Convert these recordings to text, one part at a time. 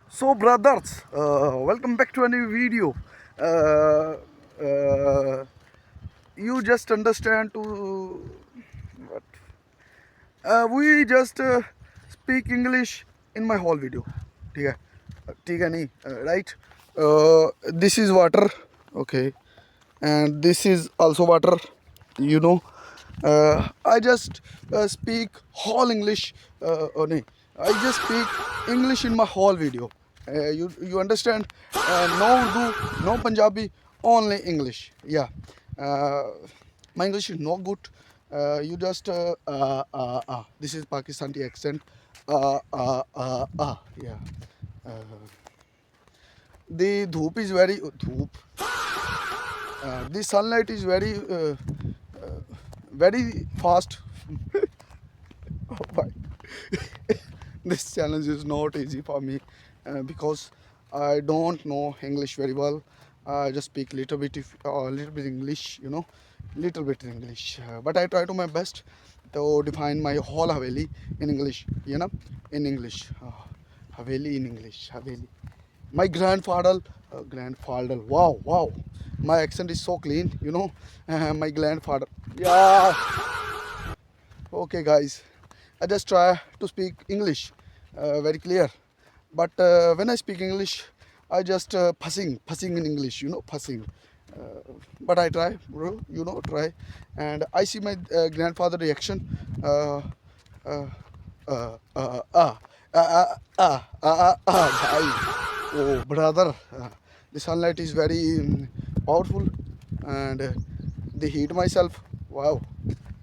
So, brothers, welcome back to a new video. Uh, you just understand to what? We just speak English in my whole video. ठीक है ठीक है नहीं right? This is water, okay, and this is also water. You know, I just speak whole English. Oh, no, I just speak English in my whole video. You understand? No Urdu, no Punjabi, only English. Yeah, uh, my English is not good. You just this is Pakistani accent. Yeah. Uh, the dhoop is very dhoop. The sunlight is very fast. Oh my. This challenge is not easy for me because I don't know English very well. I just speak little bit English, little bit English. But I try to my best to define my whole Haveli in English, in English. Haveli in English, Haveli. My grandfather, wow, my accent is so clean, my grandfather. Yeah, okay, guys. I just try to speak English very clear. But when I speak English, I just passing in English, passing. But I try, bro, try. And I see my grandfather reaction. Uh, guy. Oh, brother, the sunlight is very powerful, and the heat myself. Wow,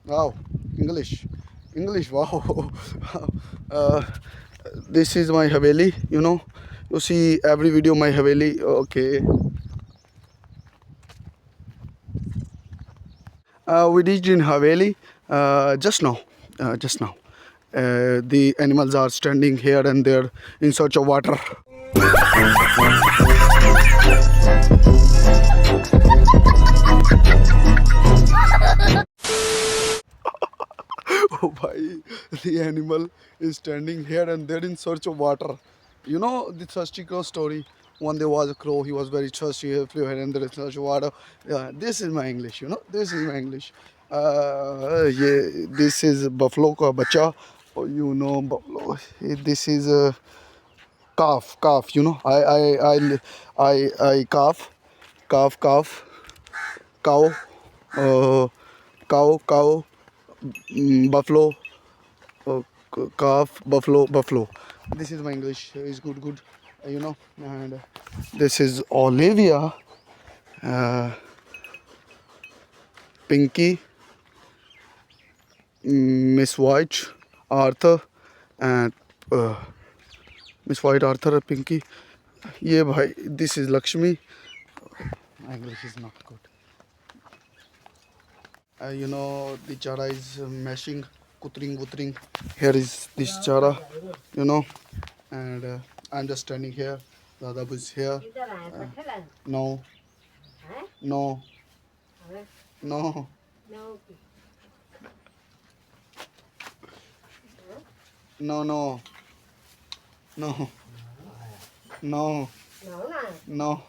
wow, English, English. Wow. uh, this is my Haveli. You see every video my Haveli. Okay. We reached in Haveli just now. Just now. The animals are standing here and there in search of water. Oh, bhai, the animal is standing here and there in search of water. You know the thirsty crow story? One there was a crow, he was very thirsty, he flew here and there in search of water. Yeah, this is my English, this is my English. Yeah, this is buffalo ka bacha. Oh, buffalo. This is a calf, I calf, cow, uh, cow, buffalo, calf, buffalo. This is my English. It's good. And this is Olivia, uh, Pinky, Miss White, Arthur, and Miss White, Arthur, and Pinky. Yeah, bhai. This is Lakshmi. My English is not good. The chara is mashing, kutring. Here is this chara, and I'm just standing here. Dada is here. No, no, no, no, no, no, no, no.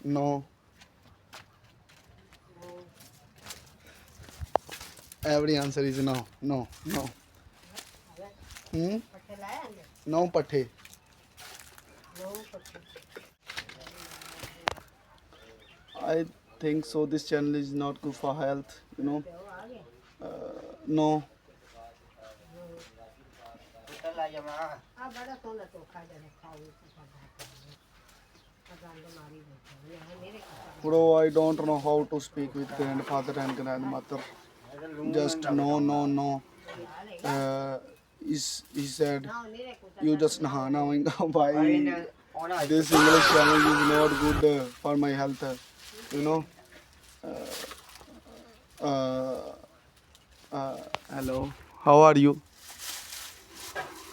No. Every answer is no. No. No pathe. I think so. This channel is not good for health. No. Bro, I don't know how to speak with grandfather and grandmother. Just no. He said, you just knowing why this English channel is not good for my health. You know. Hello. How are you?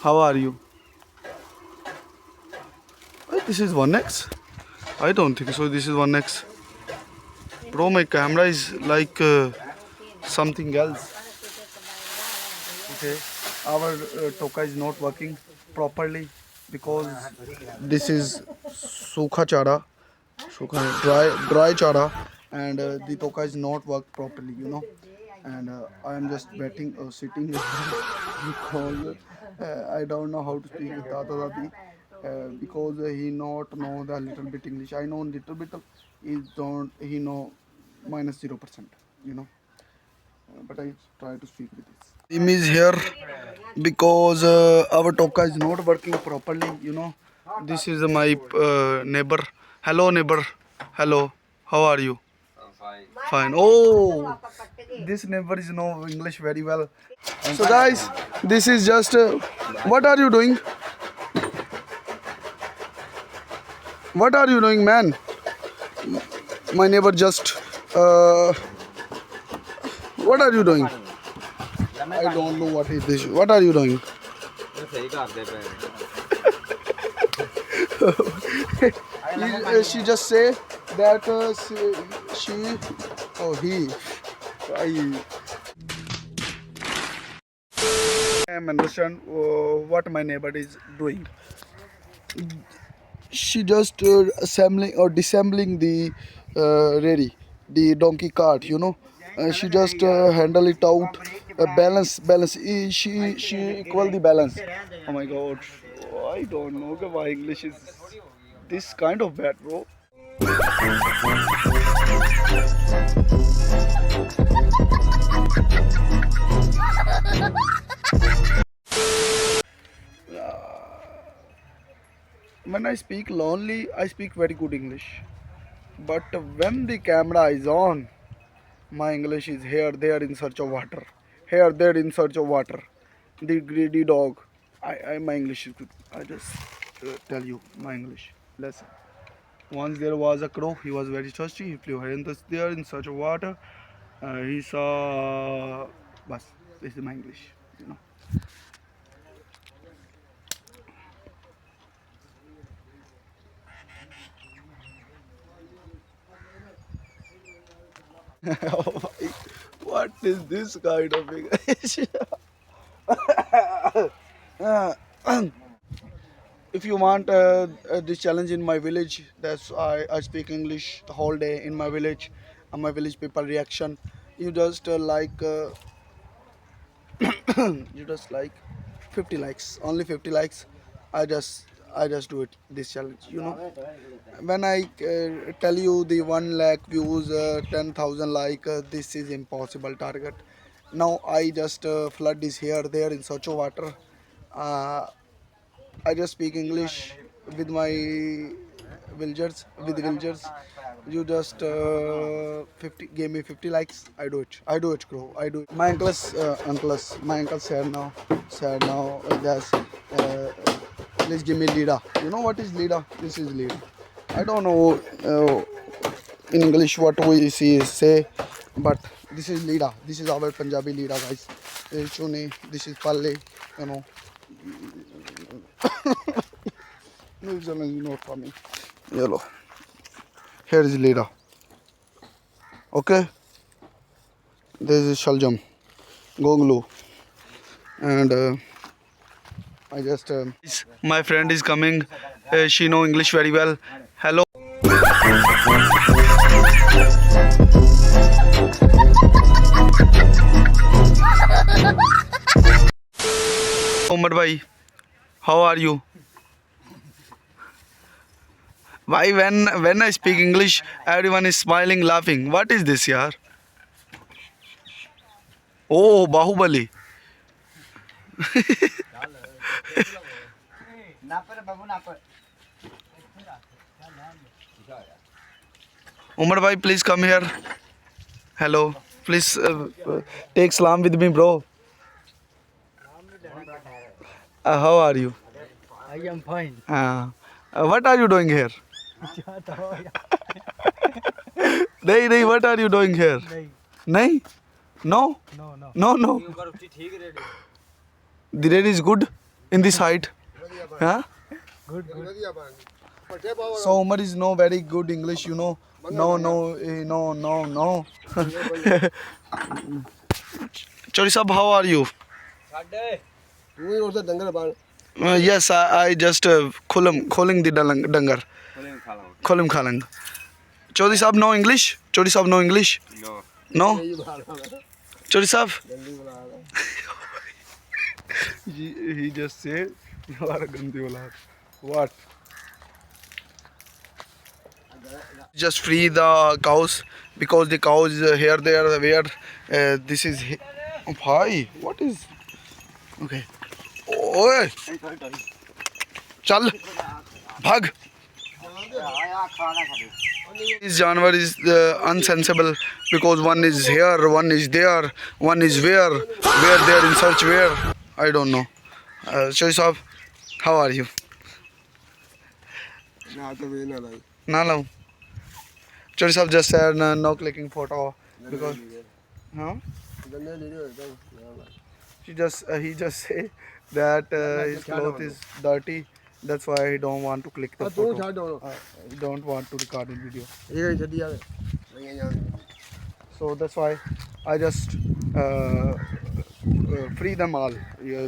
How are you? This is 1x. I don't think so. This is 1x. Bro, my camera is like something else. Okay, our toka is not working properly because this is sukha chara, sukha dry chara, and the toka is not work properly, you know. And I am just betting sitting because I don't know how to speak with Tata Dadi because he not know the little bit English. I know little bit. He don't. He know minus 0%. You know. But I try to speak with this. Team is here because our toka is not working properly. You know. This is my neighbor. Hello, neighbor. Hello. How are you? Fine. Oh, this neighbor is know English very well. So guys, this is just. What are you doing? What are you doing, man? My neighbor just. What are you doing? I don't know what is this. What are you doing? She just say that she oh he I am understand what my neighbor is doing. She just assembling or disassembling the the donkey cart, you know. She just handle it out, balance. She equal the balance. Oh my god, I don't know why English is this kind of bad, bro. When I speak lonely, I speak very good English. But when the camera is on, my English is here, there in search of water. Here, there in search of water. The greedy dog. My English is good. I just tell you my English. Listen. Once there was a crow. He was very thirsty. He flew here and there in search of water. He saw. Bas. This is my English. You know. What is this kind of English? If you want this challenge in my village, that's I speak English the whole day in my village, and my village people reaction. You just you just like 50 likes, only 50 likes. I just do it this challenge. You know, when I tell you the 1 lakh views, 10,000 like, this is impossible target. Now I just flood is here there in search of water. Uh, I just speak English with my villagers. With villagers, you just 50 gave me 50 likes. I do it. I do it, bro. I do it. My uncles, my uncle said now. Said now. Yes. Please give me Lida. You know what is Lida? This is Lida. I don't know in English what we say, but this is Lida. This is our Punjabi Lida, guys. Chuni. This is Palle. You know. New Zealand is not for me. Yellow. Here is Lida. Okay. This is Shaljam. Gonglu. And I just. My friend is coming. She know English very well. Hello. Omar bhai, how are you? Why when I speak English, everyone is smiling, laughing? What is this, yaar? Oh, Bahubali. Umar bhai, please come here. Hello. Please take salam with me, bro. How are you? I am fine. What are you doing here? Nahi, what are you doing here? Nahi? No? No. The rain is good in this height. Huh? Good. So Umar is no very good English, you know. No, no, no, no, no. Chori sab, how are you? Yes, I just calling the dangar. Kholim khalang. Chori sab no English? Chori sab no English? No? Chori sab? He just said you are a gandi aulad. What? Just free the cows because the cows here they are where this is. Oh, bhai, what is? Okay. Oy, chal, bhag. This जानवर is unsensible because one is here, one is there, one is where they are in search where. I don't know. Shoy Saab, how are you? Na lau. Chori Saab just said no clicking photo because. Huh? He just say that his clothes is dirty. That's why he don't want to click the photo. He don't want to record in video. So that's why I just free them all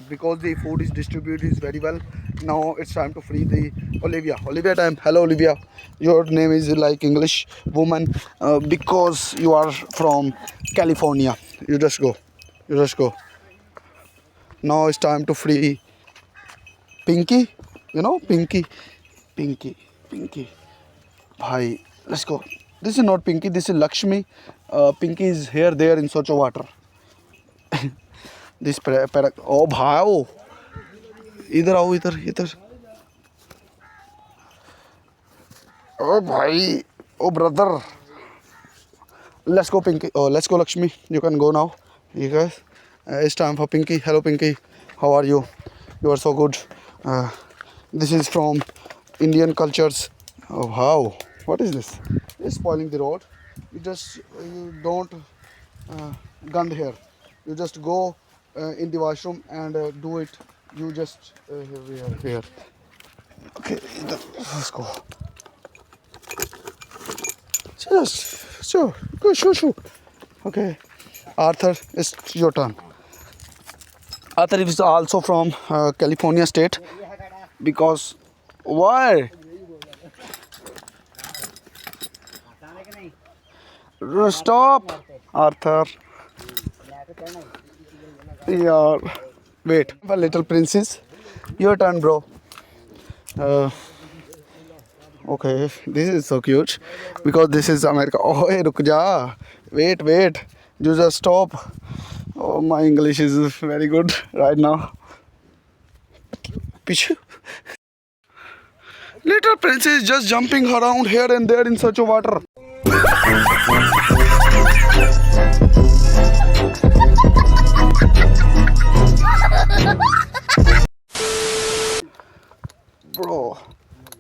because the food is distributed very well. Now it's time to free the Olivia. Olivia time. Hello Olivia. Your name is like English woman because you are from California. You just go. You just go. Now it's time to free Pinky. You know Pinky. Pinky. Pinky. Bhai, let's go. This is not Pinky. This is Lakshmi. Pinky is here, there in search of water. This oh bhai, इधर आओ इधर इधर. Oh bhai, oh brother. Let's go Pinky. Oh, let's go Lakshmi. You can go now. You guys. It's time for Pinky. Hello Pinky. How are you? You are so good. This is from Indian cultures. Oh wow. What is this? It's spoiling the road. You don't gund here. You just go in the washroom and do it. You just here. Okay, let's go. Just sure, go sure. Okay, Arthur, it's your turn. Arthur is also from California state because why? Stop, Arthur. Yeah, wait. A little princess. Your turn, bro. Okay, this is so cute because this is America. Oh, hey, ruk ja. Wait. You just stop. Oh, my English is very good right now. Pichu. Little princess just jumping around here and there in search of water. Bro,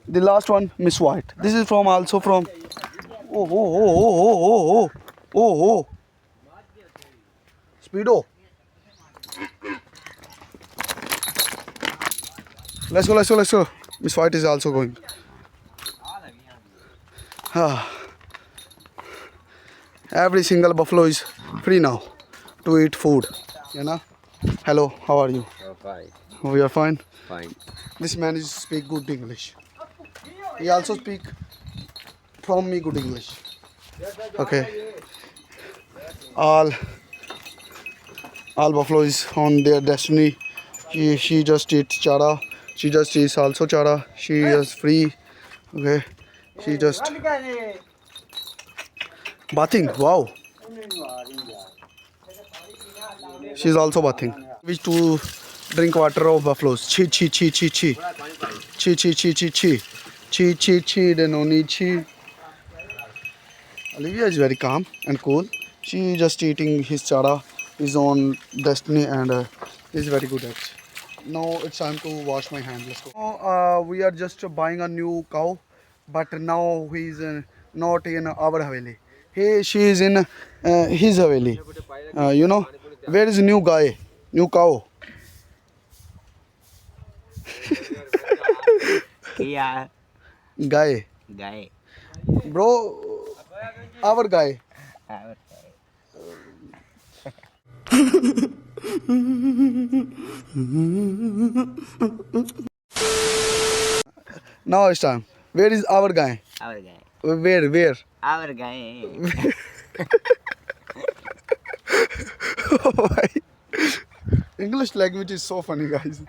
the last one, Miss White. This is also from. Oh. Speedo. Let's go. Miss White is also going. Every single buffalo is free now to eat food. You know? Hello, how are you? Fine. Oh, you are fine? Fine. This man is speak good English. He also speak from me good English. Okay. All buffalo is on their destiny. She just eats chara. She just eats also chara. She is free. Okay. She just bathing. Wow. She's also bathing. Wish to drink water of buffaloes. Chi. They no need chi. Olivia is very calm and cool. She just eating his chara, his own destiny, and is very good at it. Now it's time to wash my hand. Let's go. We are just buying a new cow, but now he is not in our haveli. She is in his haveli. You know, where is new guy, new cow? Yeah. Guy. Guy. Bro, our guy. Our guy. Now it's time. Where is our guy? Our guy. Where? Our guy. English language is so funny, guys.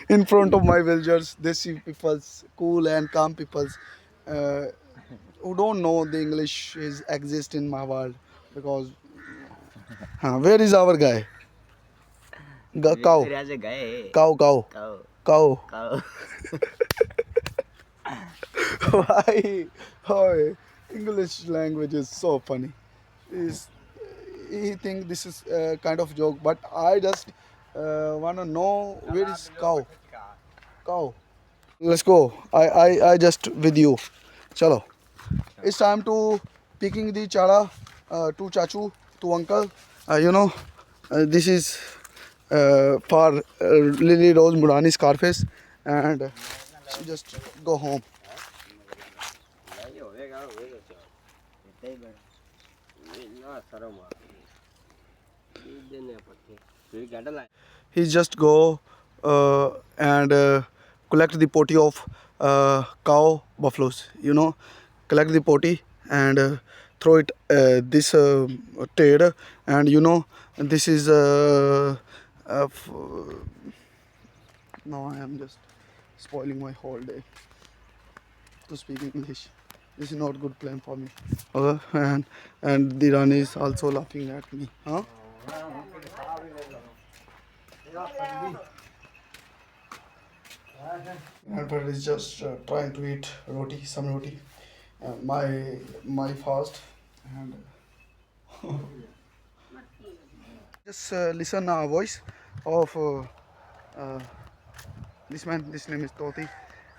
In front of my villagers, they see people's cool and calm people's who don't know the English is exist in my world because where is our guy? Cow, There is a guy. cow, cow, Cow. cow. Cow. Why? English language is so funny. Is he think this is a kind of joke, but I just wanna know where is cow? Cow. Let's go. I just with you. Chalo. It's time to picking the chara to chachu to uncle. This is for Lily Rose Murani Scarface, and she just go home. He just go and collect the potty of cow buffaloes. Collect the potty and throw it this trade, and this is now I am just spoiling my whole day to speak English. This is not good plan for me. And the Rani is also laughing at me. Huh? Grandfather is just trying to eat some roti. My fast, and just listen voice of uh, this man. This name is Toti,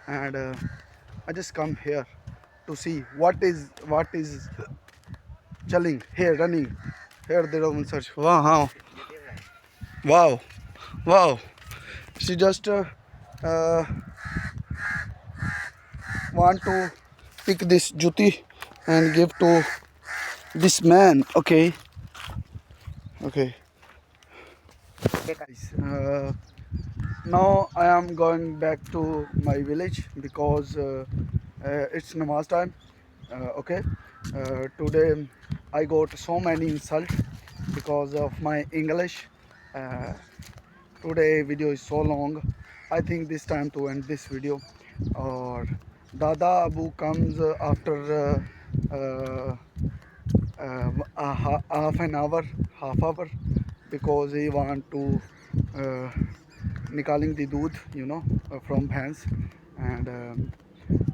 and I just come here to see what is chilling here, running here. The Roman search. Wow, wow, wow. She just want to pick this juti and give to this man. Okay. Guys, now I am going back to my village because it's namaz time. Okay. Today I got so many insults because of my English. Today video is so long. I think this time to end this video. Or Dada Abu comes after half hour, because he want to nikaling the doodh, from hands, and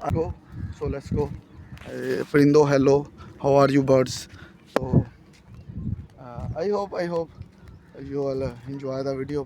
I go. So let's go. Perindo, hello. How are you, birds? So I hope you all enjoy the video.